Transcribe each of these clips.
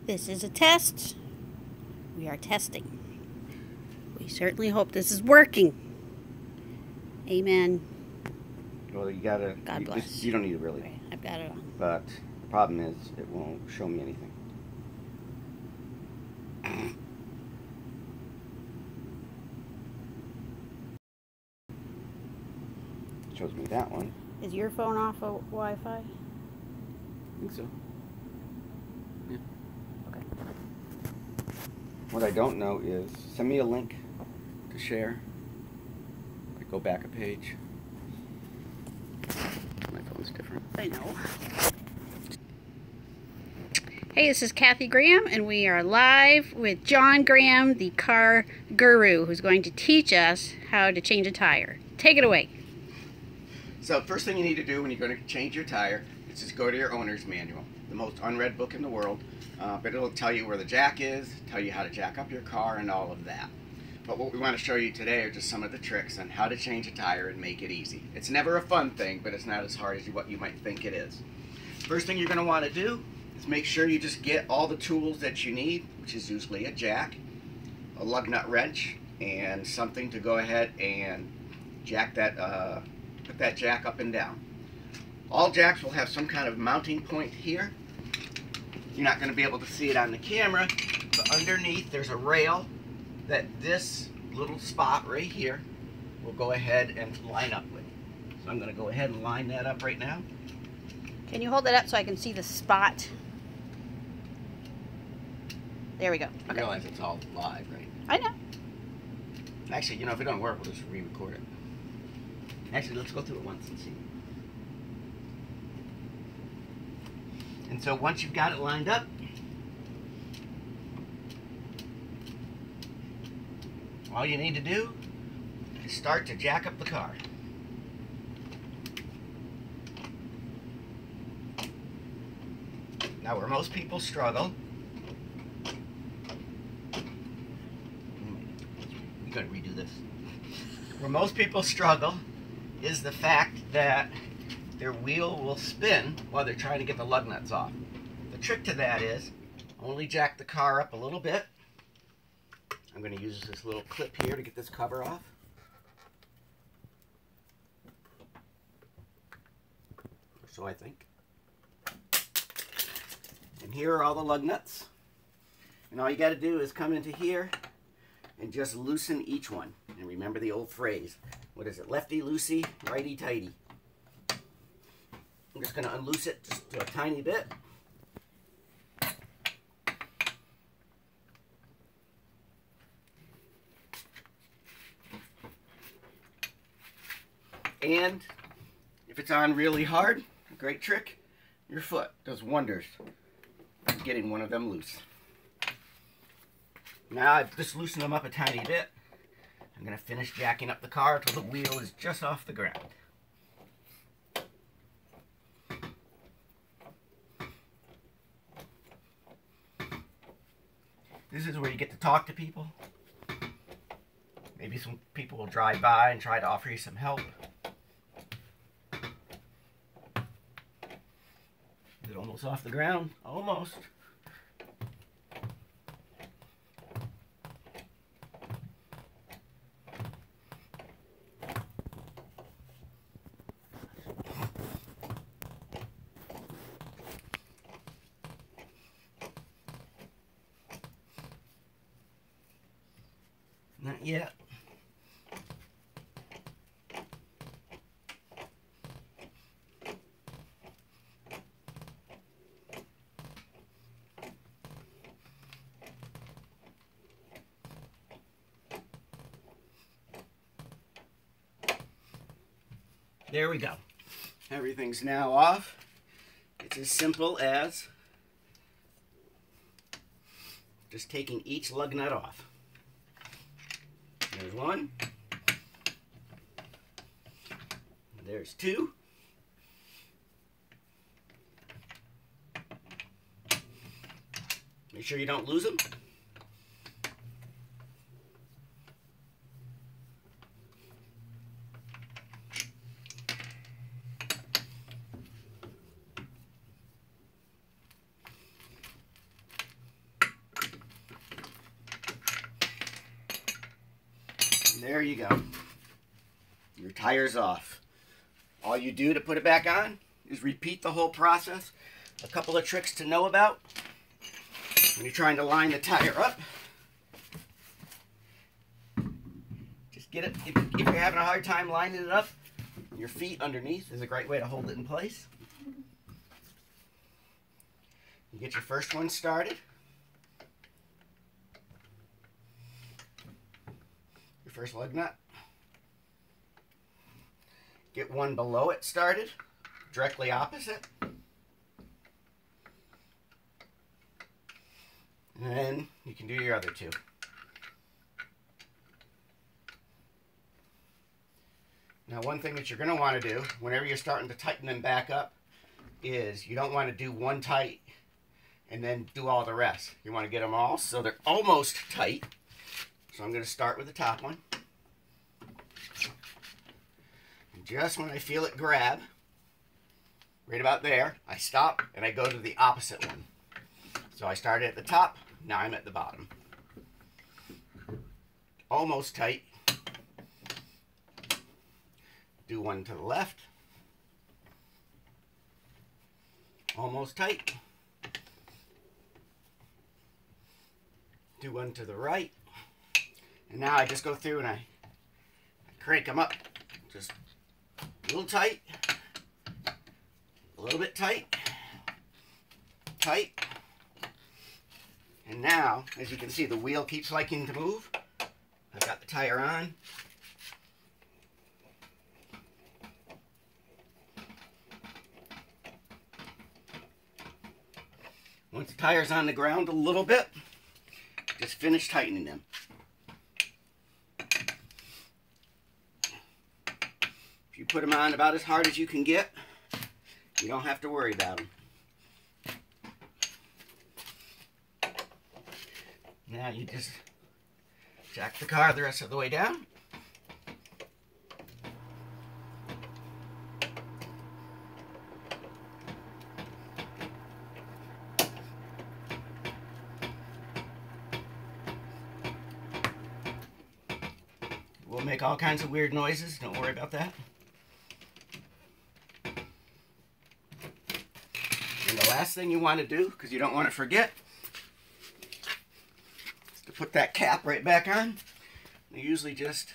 This is a test. We are testing. We certainly hope this is working. Amen. Well, you gotta. God bless. You don't need to really. Okay, I've got it on. But the problem is, it won't show me anything. It shows me that one. Is your phone off of Wi-Fi? I think so. Yeah. Okay. What I don't know is, send me a link to share. I go back a page. My phone's different. I know. Hey, this is Kathy Graham, and we are live with John Graham, the car guru, who's going to teach us how to change a tire. Take it away. So first thing you need to do when you're going to change your tire is just go to your owner's manual, the most unread book in the world, but it'll tell you where the jack is, tell you how to jack up your car and all of that. But what we want to show you today are just some of the tricks on how to change a tire and make it easy. It's never a fun thing, but it's not as hard as what you might think it is. First thing you're going to want to do is make sure you just get all the tools that you need, which is usually a jack, a lug nut wrench, and something to go ahead and jack that, put that jack up and down. All jacks will have some kind of mounting point here. You're not going to be able to see it on the camera, but underneath there's a rail that this little spot right here will go ahead and line up with. So I'm going to go ahead and line that up right now. Can you hold it up so I can see the spot? There we go. I realize it's all live, right? I know. Actually, you know, if it don't work, we'll just re-record it. Actually, let's go through it once and see. And so once you've got it lined up, all you need to do is start to jack up the car. Now, where most people struggle, we gotta redo this. Where most people struggle is the fact that their wheel will spin while they're trying to get the lug nuts off. The trick to that is only jack the car up a little bit. I'm going to use this little clip here to get this cover off. So I think. And here are all the lug nuts. And all you got to do is come into here and just loosen each one. And remember the old phrase, what is it? Lefty loosey, righty tighty. I'm just going to unloose it just a tiny bit. And if it's on really hard, a great trick, your foot does wonders at getting one of them loose. Now I've just loosened them up a tiny bit. I'm going to finish jacking up the car until the wheel is just off the ground. This is where you get to talk to people. Maybe some people will drive by and try to offer you some help. Is it almost off the ground? Almost. Not yet. There we go. Everything's now off. It's as simple as just taking each lug nut off. There's one. There's two. Make sure you don't lose them. There you go. Your tire's off. All you do to put it back on is repeat the whole process. A couple of tricks to know about when you're trying to line the tire up. Just get it, if you're having a hard time lining it up, your feet underneath is a great way to hold it in place. You get your first one started. Your first lug nut. Get one below it started, directly opposite. And then you can do your other two. Now, one thing that you're going to want to do whenever you're starting to tighten them back up is you don't want to do one tight and then do all the rest. You want to get them all so they're almost tight. So I'm going to start with the top one. And just when I feel it grab, right about there, I stop and I go to the opposite one. So I started at the top, now I'm at the bottom. Almost tight. Do one to the left. Almost tight. Do one to the right. And now I just go through and I crank them up. Just a little tight. A little bit tight. Tight. And now, as you can see, the wheel keeps liking to move. I've got the tire on. Once the tire's on the ground a little bit, just finish tightening them. If you put them on about as hard as you can get, you don't have to worry about them. Now you just jack the car the rest of the way down. We'll make all kinds of weird noises, don't worry about that. And the last thing you want to do, because you don't want to forget, is to put that cap right back on. You usually just,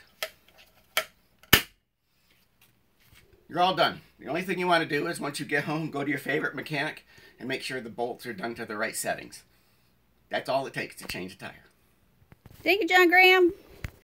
you're all done. The only thing you want to do is once you get home, go to your favorite mechanic and make sure the bolts are done to the right settings. That's all it takes to change a tire. Thank you, John Graham.